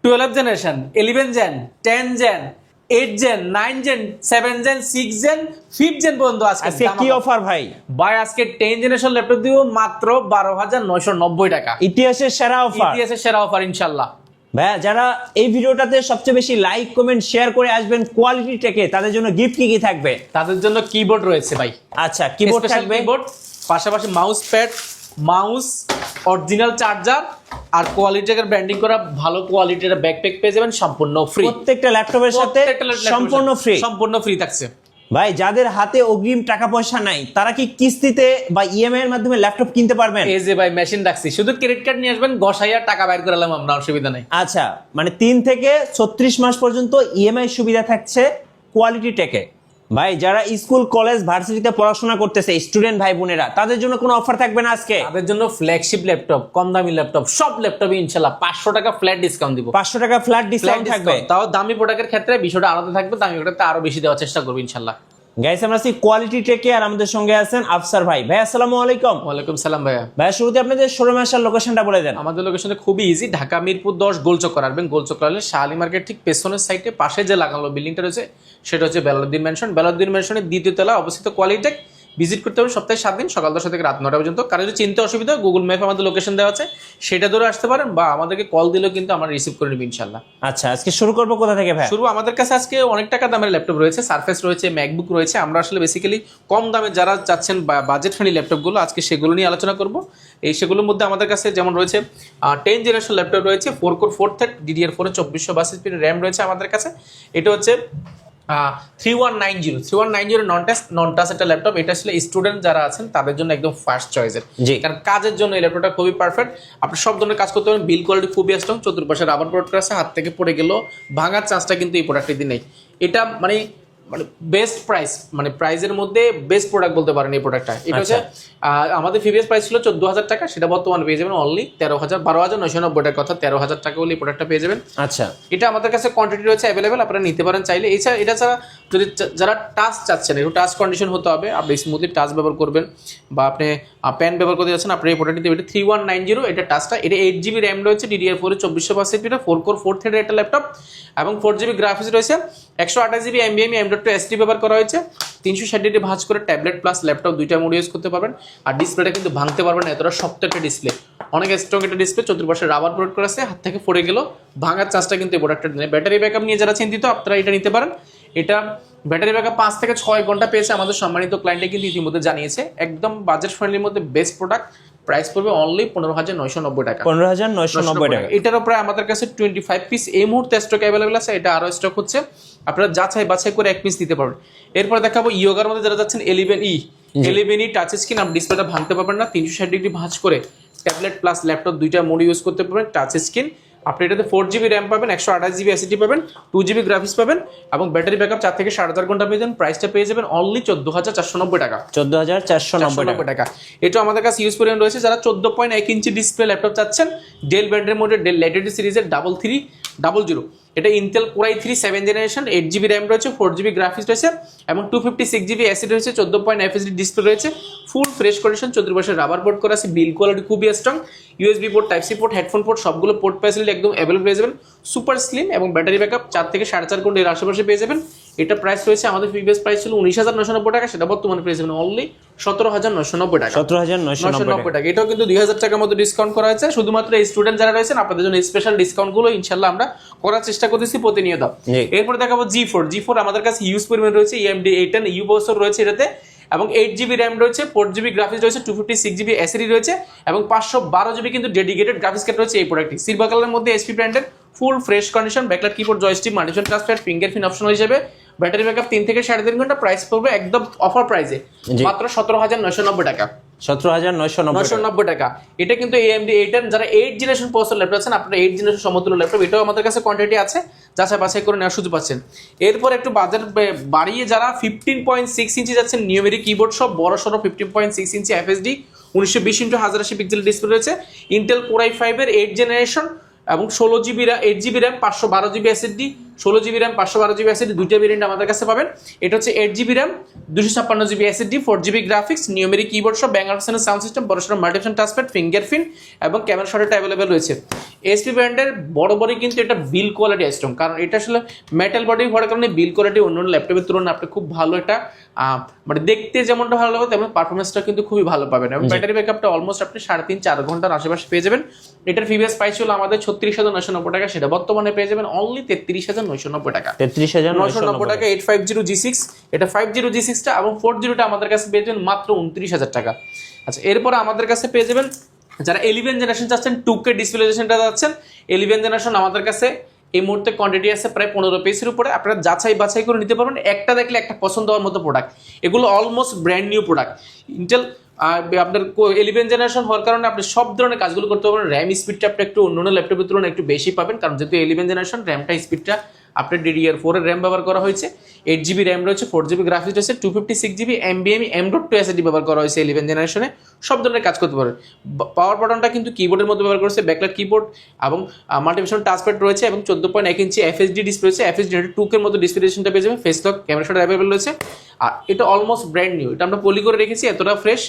12 generation, 11 gen, 10 gen, 8 gen, 9 gen, 7 gen, 6 gen, 5 gen পর্যন্ত আজকে কি অফার ভাই? ভাই আজকে 10 জেনারেশন ল্যাপটপ দিব মাত্র 12,990 টাকা। ইতিহাসের সেরা অফার, ইতিহাসের সেরা অফার ইনশাআল্লাহ। ভাইয়া যারা এই ভিডিওটাতে সবচেয়ে বেশি লাইক কমেন্ট শেয়ার করে আসবেন কোয়ালিটি টেকে, তাদের জন্য গিফট কি থাকবে? তাদের জন্য কিবোর্ড রয়েছে ভাই। আচ্ছা, কিবোর্ড থাকবে, কিবোর্ড পাশাপাশি mouse pad, mouse, original charger আর কোয়ালিটির ব্র্যান্ডিং করা ভালো কোয়ালিটির ব্যাকপ্যাক পেয়ে যাবেন সম্পূর্ণ ফ্রি। প্রত্যেকটা ল্যাপটপের সাথে সম্পূর্ণ ফ্রি, সম্পূর্ণ ফ্রি থাকছে। ভাই যাদের হাতে অগ্রিম টাকা পয়সা নাই তারা কি কিস্তিতে বা ইএমআই এর মাধ্যমে ল্যাপটপ কিনতে পারবেন? এই যে ভাই মেশিন রাখছি, শুধু ক্রেডিট কার্ড নিয়ে আসবেন, গসাইয়া টাকা বাইর করে নিলাম আমরা, অসুবিধা নাই। আচ্ছা, মানে 3 থেকে 36 মাস পর্যন্ত ইএমআই সুবিধা থাকছে কোয়ালিটি টেকে। ভাই যারা স্কুল কলেজ ভার্সিটিতে পড়াশোনা করতেছে স্টুডেন্ট ভাই বোনেরা, তাদের জন্য কোনো অফার থাকবে না আজকে? তাদের জন্য ফ্ল্যাগশিপ ল্যাপটপ, কম দামি ল্যাপটপ, সব ল্যাপটপে ইনশাআল্লাহ 500 টাকা ফ্ল্যাট ডিসকাউন্ট দিব। 500 টাকা ফ্ল্যাট ডিসকাউন্ট থাকবে। তাও দামি প্রোডাক্টের ক্ষেত্রে বিষয়টা আলাদা থাকবে, দামি প্রোডাক্টে আরো বেশি দেওয়ার চেষ্টা করব ইনশাআল্লাহ। গাইস আমরা আছি কোয়ালিটি টেকে আর আমাদের সঙ্গে আছেন আফসার ভাই। ভাই আসসালামু আলাইকুম। ওয়ালাইকুম সালাম ভাইয়া। ভাই শুরুতে আপনাদের শোরুমে আসার লোকেশনটা বলে দেন। আমাদের লোকেশনটা খুবই ইজি, ঢাকা মিরপুর 10 গোলচক্কর আসবেন। গোলচক্কর হলে শাহালি মার্কেট ঠিক পেছনের সাইডে পাশে যে লাগানো বিল্ডিংটা রয়েছে সেটা হচ্ছে বেলাউদ্দিন ম্যানশন। বেলাউদ্দিন ম্যানশনের দ্বিতীয় তলা অবস্থিত কোয়ালিটেক। ভিজিট করতে হবে সপ্তাহে 7 দিন, সকাল 10টা থেকে রাত 9টা পর্যন্ত। কারো যদি চিনতে অসুবিধা, গুগল ম্যাপে আমাদের লোকেশন দেওয়া আছে, সেটা ধরে আসতে পারেন বা আমাদেরকে কল দিলেও কিন্তু আমরা রিসিভ করে নিব ইনশাআল্লাহ। আচ্ছা, আজকে শুরু করব কোথা থেকে ভাই? শুরু আমাদের কাছে আজকে অনেক টাকা দামের ল্যাপটপ রয়েছে, সারফেস রয়েছে, ম্যাকবুক রয়েছে। আমরা আসলে বেসিক্যালি কম দামে যারা চাচ্ছেন বাজেট ফ্রেন্ডলি ল্যাপটপগুলো, আজকে সেগুলো নিয়ে আলোচনা করব। সেগুলোর মধ্যে আমাদের কাছে যেমন রয়েছে 10 জেনারেশন ল্যাপটপ রয়েছে, 4 core 4 thread DDR4 2422 GB RAM রয়েছে আমাদের কাছে। এটা হচ্ছে 3190 নন টাচ একটা ল্যাপটপ। এটা আসলে স্টুডেন্ট যারা আছেন তাদের জন্য একদম ফার্স্ট চয়েসের, কারণ কাজের জন্য এই ল্যাপটপটা খুবই পারফেক্ট। আপনি সব ধরনের কাজ করতে পারেন, বিল কোয়ালিটি খুবই স্ট্রং, চতুর্পাশে রাবার প্রোডাক্ট আছে, হাত থেকে পড়ে গেলেও ভাঙার চান্সটা কিন্তু এই প্রোডাক্টের দিন নেই। এটা মানে বেস্ট প্রাইস, মানে প্রাইসের মধ্যে বেস্ট প্রোডাক্ট বলতে পারেন এই প্রোডাক্টটা। এটা হচ্ছে আমাদের প্রিভিয়াস প্রাইস ছিল 14,000 টাকা, সেটা বর্তমানে পেয়ে যাবেন অনলি 12,990 টাকার কথা, 13,000 টাকা হলে এই প্রোডাক্টটা পেয়ে যাবেন। আচ্ছা, এটা আমাদের কাছে কোয়ান্টিটি রয়েছে অ্যাভেলেবেল, আপনারা নিতে পারেন চাইলে। এছাড়া এটা ছাড়া যদি যারা টাচ চাচ্ছেন, একটু টাচ কন্ডিশন হতে হবে, আপনি স্মুথলি টাচ ব্যবহার করবেন বা আপনি পেন ব্যবহার করতে যাচ্ছেন, আপনি এই প্রোডাক্টটি দেবেন। 3190 এটা টাচটা, এটা 8GB র্যাম রয়েছে, DDR4 2422 জিবি, 4 কোর 4 থ্রেডের একটা ল্যাপটপ এবং 4GB গ্রাফিক্স রয়েছে, 128GB NVMe M.2 SD ব্যবহার করা হয়েছে। 360° ভাঁজ করে ট্যাবলেট প্লাস ল্যাপটপ দুইটা মোড ইউজ করতে পারবেন। আর ডিসপ্লেটা কিন্তু ভাঙতে পারবেন না, এতটা শক্ত একটা ডিসপ্লে, অনেক স্ট্রং একটা ডিসপ্লে, চতুর্পাশে রাবার প্রোডাক্ট করা আছে, হাত থেকে পড়ে গেল ভাঙার চান্সটা কিন্তু এই প্রোডাক্টের নেই। ব্যাটারি ব্যাকআপ নিয়ে যারা চিন্তিত আপনারা এটা নিতে পারেন। এটা ব্যাটারি ব্যাকআপ 5 থেকে 6 ঘন্টা পেয়েছে, আমাদের সম্মানিত ক্লায়েন্টে কিন্তু ইতিমধ্যে জানিয়েছে। একদম বাজেট ফ্রেন্ডলির মধ্যে বেস্ট প্রোডাক্ট, প্রাইস পড়বে অনলি 15,990 টাকা। 15,990 টাকা। এটারও প্রায় আমাদের কাছে 25 পিস এই মুহূর্তে স্টক অ্যাভেলেবেল আছে, এটা আরো স্টক হচ্ছে, আপনারা যাচাই বাছাই করে 1 পিস নিতে পারবেন। এরপর দেখাবো ইয়োগার মধ্যে যারা যাচ্ছেন 11E টাচ স্ক্রিন, আপনি ডিসপ্লেটা ভাঙতে পারবেন না, 360° ভাঁজ করে ট্যাবলেট প্লাস ল্যাপটপ দুইটা মোড ইউজ করতে পারবেন, টাচ স্ক্রিন। আপনি এটাতে 4GB র্যাম পাবেন, 128GB SSD পাবেন, 2GB গ্রাফিক্স পাবেন এবং ব্যাটারি ব্যাকআপ 4 থেকে 4.5 ঘন্টা পেয়ে যাবেন। প্রাইসটা পেয়ে যাবেন অনলি 14,490 টাকা। 14,490 টাকা। এটা আমাদের কাছে ইউজ পরিমাণ রয়েছে, যারা 14.1 ইঞ্চি ডিসপ্লে ল্যাপটপ চাচ্ছেন, ডেল ব্র্যান্ডের মধ্যে ডেল ল্যাটিটিউড সিরিজের 3300, এটা Intel core i3 7 generation, 8GB RAM রয়েছে, 4GB গ্রাফিক্স রয়েছে এবং 256GB SSD রয়েছে, 14.5 FHD ডিসপ্লে রয়েছে, ফুল ফ্রেশ কন্ডিশন, চতুর্পাশে রাবার পোর্ট করা আছে, বিল কোয়ালিটি খুবই strong, USB port, type C port, headphone port সবগুলো পোর্ট ফ্যাসিলিটি একদম অ্যাভেলেবল পেয়ে যাবেন। সুপার স্লিম এবং ব্যাটারি ব্যাকআপ 4 থেকে 4.5 ঘন্টা এর আশেপাশে পেয়ে যাবেন। এটা প্রাইস রয়েছে, আমাদের প্রিভিয়াস প্রাইস ছিল 19,990 টাকা, সেটা বর্তমানে পেয়ে যাবেন অনলি 17,990 টাকা। 17,990 টাকা। এটাও কিন্তু 2,000 টাকার মতো ডিসকাউন্ট করা হয়েছে, শুধুমাত্র স্টুডেন্ট যারা রয়েছেন আপনাদের জন্য স্পেশাল ডিসকাউন্ট গুলো ইনশাআল্লাহ আমরা করার চেষ্টা করতেছি প্রতিনিয়ত। এরপর দেখাবো G4 আমাদের কাছে ইউজ পরিমাণ রয়েছে, AMD A10 U প্রসেসর রয়েছে এটাতে এবং 8GB র্যাম রয়েছে, 4GB গ্রাফিক্স রয়েছে, 256GB SSD রয়েছে এবং 512GB কিন্তু ডেডিকেটেড গ্রাফিক্স কার্ড রয়েছে এই প্রোডাক্টটি। সিলভার কালারের মধ্যে HP ব্র্যান্ডের, full fresh condition, backlight keyboard, joystick, multifunction touchpad, fingerprint option হিসেবে, ব্যাটারি ব্যাকআপ 3 থেকে 3.5 ঘন্টা। প্রাইস পড়বে একদম অফার প্রাইসে মাত্র 17,990 টাকা। 17,990 টাকা। এটা কিন্তু AMD A10 যারা 8 জেনারেশন প্রসেসর ল্যাপটপ আছেন, আপনারা 8 জেনারেশন সমতুল্য ল্যাপটপ, এটাও আমাদের কাছে কোয়ান্টিটি আছে, যাচাই বাছাই করে নেওয়ার সুযোগ পাচ্ছেন। এরপর একটু বাজার বাড়িয়ে যারা 15.6 ইঞ্চি যাচ্ছেন, নিউমেরিক কিবোর্ড সব বড় সড়ো 15.6 ইঞ্চি FHD 1920x1080 পিক্সেল ডিসপ্লে রয়েছে, ইন্টেল কোর i5 এর 8 জেনারেশন এবং 16GB 8GB RAM, 512GB SSD, 16GB RAM, 512GB SSD দুইটা ভেরিয়েন্ট আমাদের কাছে পাবেন। এটা হচ্ছে 8GB RAM, 256GB SSD, 4GB graphics, numeric keyboard সব, ব্যাঙ্গার সাউন্ড সিস্টেম, বড় সড়ো মাল্টিফাঙ্কশন টাচপ্যাড, ফিঙ্গারপ্রিন্ট এবং ক্যামেরা শট এটা অ্যাভেলেবেল রয়েছে। এসপি ব্র্যান্ডের বড় কিন্তু এটা বিল কোয়ালিটি স্ট্রং, কারণ এটা আসলে মেটাল বডি হওয়ার কারণে বিল কোয়ালিটি অন্য ল্যাপটপের তুলনায় আপনি খুব ভালো একটা মানে দেখতে যেমনটা ভালো লাগবে তেমন পারফরমেন্সটা কিন্তু খুবই ভালো পাবেন, এবং ব্যাটারি ব্যাকআপটা অলমোস্ট আপনি 3.5-4 ঘন্টার আশেপাশে পেয়ে যাবেন। এটার প্রিভিয়াস প্রাইস ছিল আমাদের 36,990 টাকা, সেটা বর্তমানে পেয়ে যাবেন অনলি 33,990 টাকা। 33,990 টাকা 850 G6, এটা 50 G6 টা, এবং 40 টা আমাদের কাছে পেয়ে যাবেন মাত্র 29,000 টাকা। আচ্ছা, এরপরে আমাদের কাছে পেয়ে যাবেন যারা 11 জেনারেশন চাচ্ছেন, 2K ডিসপ্লেশনটা যাচ্ছেন 11 জেনারেশন আমাদের কাছে এই মুহূর্তে কোয়ান্টিটি আছে প্রায় 15 পিসের উপরে, আপনারা যাচাই বাছাই করে নিতে পারবেন, একটা দেখলে একটা পছন্দ হওয়ার মতো প্রোডাক্ট, এগুলো almost brand new product. Intel আপনার 11 জেনারেশন হওয়ার কারণে আপনি সব ধরনের কাজগুলো করতে পারবেন। র্যাম স্পিডটা আপনি একটু অন্যান্য ল্যাপটপের তুলনায় একটু বেশি পাবেন, কারণ যেহেতু 11 জেনারেশন র্যামটা স্পিডটা আপনার DDR4 এর র্যাম ব্যবহার করা হয়েছে, 8GB র্যাম রয়েছে, 4GB গ্রাফিক্স রয়েছে, 256GB NVMe M.2 SSD ব্যবহার করা হয়েছে 11 জেনারেশনে, সব ধরনের কাজ করতে পারবেন। পাওয়ার বাটনটা কিন্তু কিবোর্ডের মধ্যে ব্যবহার করেছে, ব্যাকলাইট কিবোর্ড এবং মাল্টিফাংশন টাচপ্যাড রয়েছে, এবং 14.1 ইঞ্চি FHD ডিসপ্লে রয়েছে, FHD 2K এর মতো ডিসপ্লেশনটা পেয়ে যাবেন, ফেস লক ক্যামেরাটা অ্যাভেলেবল রয়েছে। আর এটা অলমোস্ট ব্র্যান্ড নিউ, এটা আমরা পলি করে রেখেছি, এতটা ফ্রেশ।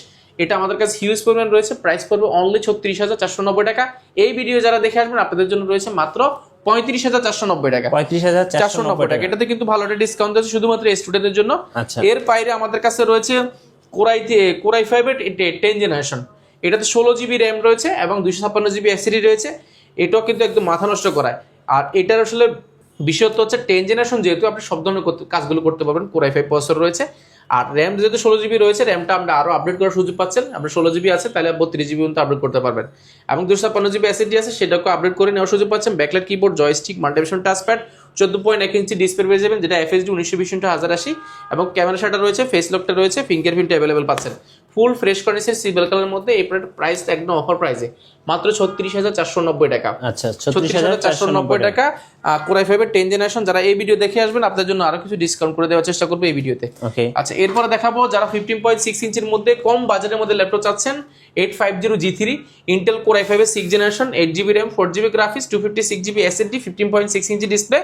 এটা আমাদের কাছে হিউজ পরিমাণ রয়েছে, প্রাইস পড়বে অনলি 36,490 টাকা। এই ভিডিও যারা দেখে আসবেন আপনাদের জন্য রয়েছে মাত্র 35,490 টাকা। 35,490 টাকা, এটাতে কিন্তু ভালো একটা ডিসকাউন্ট আছে শুধুমাত্র স্টুডেন্টদের জন্য। আচ্ছা, এর বাইরে আমাদের কাছে রয়েছে কোরাই 5 এর 10 জেনারেশন, এটাতে 16GB র্যাম রয়েছে এবং 256GB SSD রয়েছে, এটাও কিন্তু একদম মাথা নষ্ট করায়। আর এটার আসলে বিশেষত্ব হচ্ছে 10 জেনারেশন, যেহেতু আপনি সব ধরনের কাজগুলো করতে পারবেন, কোরাই 5 প্রসেসর রয়েছে, আর র্যাম যেহেতু 16GB রয়েছে, র্যামটা আমরা আরো আপডেট করার সুযোগ পাচ্ছেন। আমরা 16GB আছে তাহলে 32GB পর্যন্ত আপডেট করতে পারবেন, এবং 256GB SSD আছে সেটাকে আপডেট করে নেওয়ার সুযোগ পাচ্ছেন। Backlight keyboard, joystick, multifunction touchpad, 14.1 inch display পেয়ে যাবেন, যেটা FHD 1920x1080, এবং ক্যামেরা শাটার রয়েছে, ফেস লকটা রয়েছে, ফিঙ্গারপ্রিন্ট অ্যাভেলেবল পাচ্ছেন। ফুল ফ্রেশ কন্ডিশন সিলভার কালারের মধ্যে এই প্রাইস একদম অফার প্রাইসে মাত্র 36,490 টাকা। আচ্ছা, 36,490 টাকা। কোরাই 5 এর 10 জেনারেশন যারা এই ভিডিও দেখে আসবেন আপনাদের জন্য আরো কিছু ডিসকাউন্ট করে দেওয়ার চেষ্টা করবো এই ভিডিওতে। ওকে, আচ্ছা, এরপরে দেখাবো যারা 15.6 ইঞ্চির মধ্যে কম বাজেটের মধ্যে ল্যাপটপ চাচ্ছেন, 850 G3 ইন্টেল কোরাই 5 এর 6 generation, 8GB RAM, 4GB graphics, 256GB SSD, 15.6 inch display,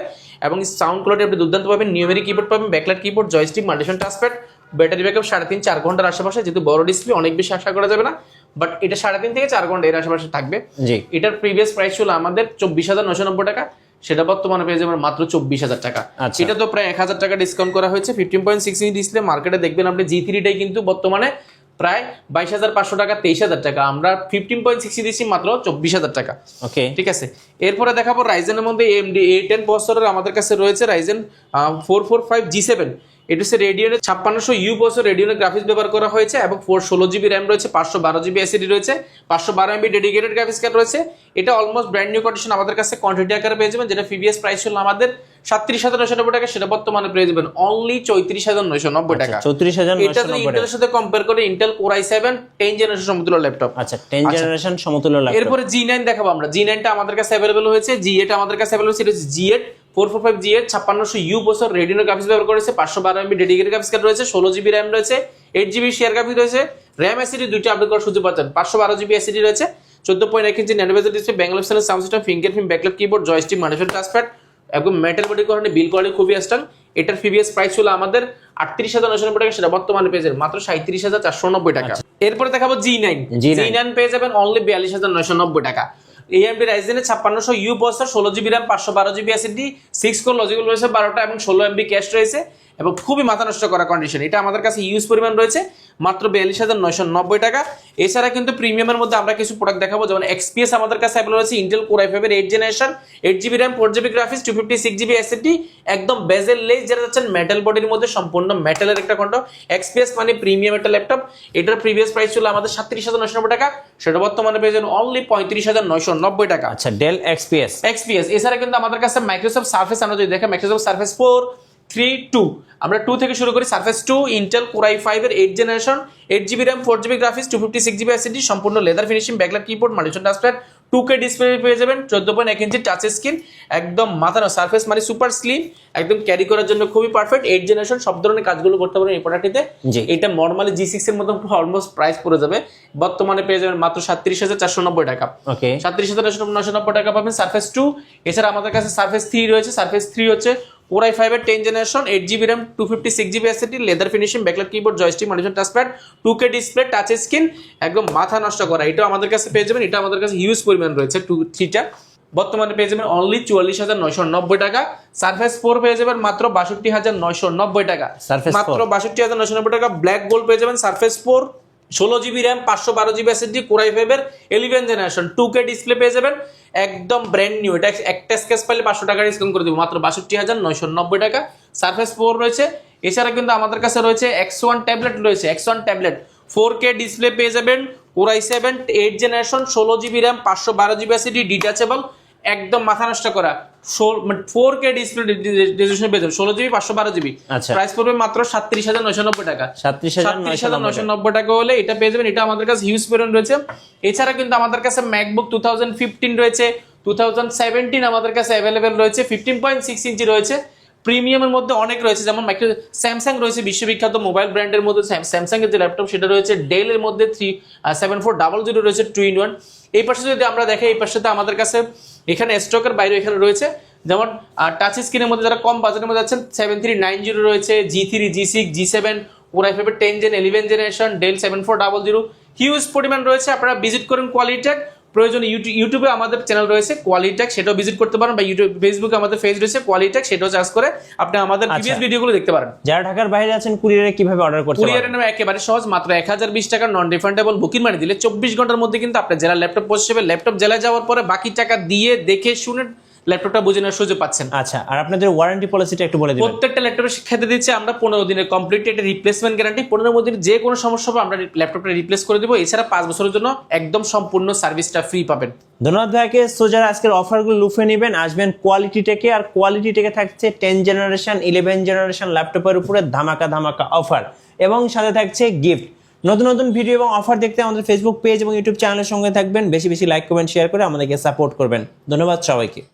এবং সাউন্ড কোয়ালিটি আপনি দুর্দান্ত পাবেন। নিউমেরিক কিবোর্ড পাবেন, backlight keyboard, joystick, multifunction touchpad, battery backup 3.5-4 ঘন্টার আশেপাশে, যেহেতু বড় ডিসপ্লে অনেক বেশি আশা করা যাবে না, বাট এটা 3.5 থেকে 4 ঘন্টা এর আশেপাশে থাকবে। জি, এটার প্রিভিয়াস প্রাইস ছিল আমাদের 24,990 টাকা, সেটা বর্তমানে পেয়ে যাবেন মাত্র 24,000 টাকা। এটা তো প্রায় 1,000 টাকা ডিসকাউন্ট করা হয়েছে। 15.6 ইঞ্চি ডিসপ্লে মার্কেটে দেখবেন আপনি G3 টাই কিন্তু বর্তমানে প্রায় 22,500 টাকা, 23,000 টাকা, আমরা 15.6 দিচ্ছি মাত্র 24,000 টাকা। ওকে, ঠিক আছে, এরপরে দেখাবো রাইজেনের মধ্যে AMD A10 প্রসেসরের আমাদের কাছে রয়েছে রাইজেন 445 G7, এটা হচ্ছে রেডিয়নের 5600U প্রসেসর, রেডিয়নের গ্রাফিক্স ব্যবহার করা হয়েছে, এবং 16GB র্যাম রয়েছে, 512GB SSD রয়েছে, 512 MB ডেডিকেটেড গ্রাফিক্স কার্ড রয়েছে। এটা অলমোস্ট ব্র্যান্ড নিউ কন্ডিশন আমাদের কাছে কোয়ান্টিটি আকারে পেয়ে যাবেন, যেটা প্রিভিয়াস প্রাইস ছিল আমাদের 37,990 টাকা, সেটা বর্তমানে পেয়ে যাবেন অনলি 34,990 টাকা। 34,990 এটা যদি ইন্টেলের সাথে কম্পেয়ার করে ইন্টেল কোরাই 7 10 জেনারেশন সমতুল্য ল্যাপটপ। আচ্ছা, 10 জেনারেশন সমতুল্য ল্যাপটপ। এরপরে G9 দেখাবো আমরা। G9 টা আমাদের কাছে अवेलेबल হয়েছে, G8 আমাদের কাছে अवेलेबल হচ্ছে, এটা হচ্ছে G8 445 G8 5600U processor, রেডিয়নের graphics ব্যবহার করেছে, 512 MB ডেডিকেটেড গ্রাফিক্স কার্ড রয়েছে, 16GB র্যাম রয়েছে, 8GB শেয়ার গ্রাফিক্স রয়েছে, র্যাম SSD দুইটা আপডেট করার সুযোগ পাচ্ছেন, 512GB SSD রয়েছে, 14.1 inch nano bezel display, Bangalore sound system, fingerprint, backlight keyboard, joystick, multifunction touchpad, একদম মেটাল বডি কারণে বিল কোয়ালিটি খুবই স্ট্রং। এটার প্রিভিয়াস প্রাইস ছিল আমাদের 38,990 টাকা, সেটা বর্তমানে পেয়ে যাবেন মাত্র 37,490 টাকা। এরপরে দেখাবো G9 পেয়ে যাবেন অনলি 42,990 টাকা। AMD Ryzen 5600U processor, 16GB RAM, 512GB SSD, 6 core logical রয়েছে 12টা, এবং 16 MB ক্যাশ রয়েছে, এবং খুবই মাথা নষ্ট করা কন্ডিশন। এটা আমাদের কাছে ইউজ পরিমাণ রয়েছে মাত্র 42,990 টাকা। এছাড়া কিন্তু প্রিমিয়ামের মধ্যে আমরা কিছু প্রোডাক্ট দেখাবো, যেমন XPS আমাদের কাছে অ্যাভেলেবল রয়েছে, ইন্টেল কোরাই 5 এর 8 generation, 8GB RAM, 4GB graphics, 256GB SSD, একদম বেজেল লেস যারা যাচ্ছেন মেটাল বডির মধ্যে, সম্পূর্ণ মেটালের একটা খন্ড। XPS মানে প্রিমিয়াম একটা ল্যাপটপ। এটার প্রিভিয়াস প্রাইস ছিল আমাদের 37,990 টাকা, সেটা বর্তমানে পেয়ে যাবেন অনলি 35,990 টাকা। আচ্ছা, ডেল XPS। এছাড়া কিন্তু আমাদের কাছে মাইক্রোসফট সারফেস, আমরা যদি দেখেন মাইক্রোসফট সারফেস 432, আমরা 2 থেকে শুরু করি। সারফেস 2 ইন্টেল কোরাই 5 এর 8 generation, 8GB RAM, 4GB graphics, 256GB SSD, সম্পূর্ণ leather finishing, backlight keyboard, multifunction touchpad, 2K display পেয়ে যাবেন, 14.1 ইঞ্চি টাচ স্ক্রিন, একদম মাথানো সারফেস মানে সুপার স্লিম, একদম ক্যারি করার জন্য খুবই পারফেক্ট। 8 জেনারেশন, সব ধরনের কাজগুলো করতে পারেন এই প্রোডাক্টটিতে। এটা নরমালি G6 এর মতো অলমোস্ট প্রাইস পড়ে যাবে, বর্তমানে পেয়ে যাবেন মাত্র 37,490 টাকা। ওকে, 37,990 টাকা পাবেন সারফেস 2। এছাড়া আমাদের কাছে সারফেস 3 রয়েছে। সারফেস 3 হচ্ছে কোরাই 5 এর 10 generation, 8GB RAM, 256GB SSD, leather finishing, backlight keyboard, joystick, multifunction touchpad, 2K display, touch screen, একদম মাথা নষ্ট করা। এটা আমাদের কাছে পেয়ে যাবেন। এটা আমাদের কাছে হিউজ পরিমাণ রয়েছে 3টা। বর্তমানে পেয়ে যাবেন অনলি 44,990 টাকা। সারফেস 4 পেয়ে যাবেন মাত্র 62,990 টাকা, Surface মাত্র 4 62,990 টাকা। ব্ল্যাক গোল্ড পেয়ে যাবেন surface 4, 16GB RAM, 512GB SSD, core i ফাইভের 11 জেনারেশন, 2K ডিসপ্লে পেয়ে যাবেন, একদম ব্র্যান্ড নিউ। এটা একটা স্কেচ পাইলে 500 টাকা ডিসকাউন্ট করে দিব, মাত্র 62,990 টাকা। সারফেস 4 রয়েছে। এছাড়া কিন্তু আমাদের কাছে রয়েছে X1 ট্যাবলেট রয়েছে, X1 ট্যাবলেট 4K ডিসপ্লে পেয়ে যাবেন, core i 7 8 generation, 16GB RAM, 512GB SSD, detachable, একদম মাথা নষ্ট করা 4K ডিসপ্লে রেজোলিউশন পেয়ে যাবেন, 16GB 512GB। আচ্ছা। প্রাইস পড়বে মাত্র 37,990 টাকা। 37,990 টাকা হলে এটা পেয়ে যাবেন। এটা আমাদের কাছে হিউজ পরিমাণ রয়েছে। এছাড়া কিন্তু আমাদের কাছে ম্যাকবুক 2015 রয়েছে, 2017 আমাদের কাছে অ্যাভেলেবেল রয়েছে, 15.6 ইঞ্চি রয়েছে। প্রিমিয়ামের মধ্যে অনেক রয়েছে, যেমন স্যামসাং রয়েছে, বিশ্ববিখ্যাত মোবাইল ব্র্যান্ডের মধ্যে স্যামসাং এর যে ল্যাপটপ সেটা রয়েছে। ডেলের মধ্যে 7400 রয়েছে 2-in-1। এই পাশে যদি আমরা দেখি, এই পাশে আমাদের কাছে এখানে স্টকের বাইরে এখানে রয়েছে, যেমন টাচ স্ক্রিনের মধ্যে যারা কম বাজেটের মধ্যে আছেন 7390 রয়েছে, G3, G6, G7, কোরাই ফাইভের 10 জেন 11 জেনারেশন, ডেল 7400, হিউজ পরিমাণ রয়েছে। আপনারা ভিজিট করুন কোয়ালিটেক। প্রয়োজনে ইউটিউবে আমাদের চ্যানেল রয়েছে কোয়ালিটেক, সেটাও ভিজিট করতে পারেন, বা ইউটিউব ফেসবুকে আমাদের পেজ রয়েছে কোয়ালিটেক, সেটাও সার্চ করে আপনি আমাদের প্রিভিয়াস ভিডিওগুলো দেখতে পারেন। যারা ঢাকার বাইরে আছেন কুরিয়ারে কিভাবে অর্ডার করতে পারবেন? কুরিয়ারের নামে একেবারে সহজ, মাত্র 1020 টাকা নন রিফান্ডেবল বুকিং মানি দিলে 24 ঘন্টার মধ্যে কিন্তু আপনার জেলা ল্যাপটপ পৌঁছে যাবে। ল্যাপটপ জেলায় যাওয়ার পরে বাকি টাকা দিয়ে দেখে শুনে ল্যাপটপটা বুঝে নেওয়ার সুযোগ পাচ্ছেন। আচ্ছা, আর আপনাদের ওয়ারেন্টি পলিসিটা একটু বলে দিবেন। প্রত্যেকটা ল্যাপটপের শিক্ষাতে দিচ্ছে আমরা 15 দিনের কমপ্লিট একটা রিপ্লেসমেন্ট গ্যারান্টি। 15 দিনের যে কোনো সমস্যা হবে আমরা ল্যাপটপটা রিপ্লেস করে দেবো। এছাড়া 5 বছরের জন্য একদম সম্পূর্ণ সার্ভিসটা ফ্রি পাবেন। ধন্যবাদ ভাইকে। সো যারা আজকের অফারগুলো লুফে নেবেন, আসবেন কোয়ালিটি টেকে। আর কোয়ালিটি টেকে থাকছে 10 জেনারেশন 11 জেনারেশন ল্যাপটপের উপরে ধামাকা ধামাকা অফার, এবং সাথে থাকছে গিফট। নতুন নতুন ভিডিও এবং অফার দেখতে আমাদের ফেসবুক পেজ এবং ইউটিউব চ্যানেলের সঙ্গে থাকবেন। বেশি বেশি লাইক কমেন্ট শেয়ার করে আমাদেরকে সাপোর্ট করবেন। ধন্যবাদ সবাইকে।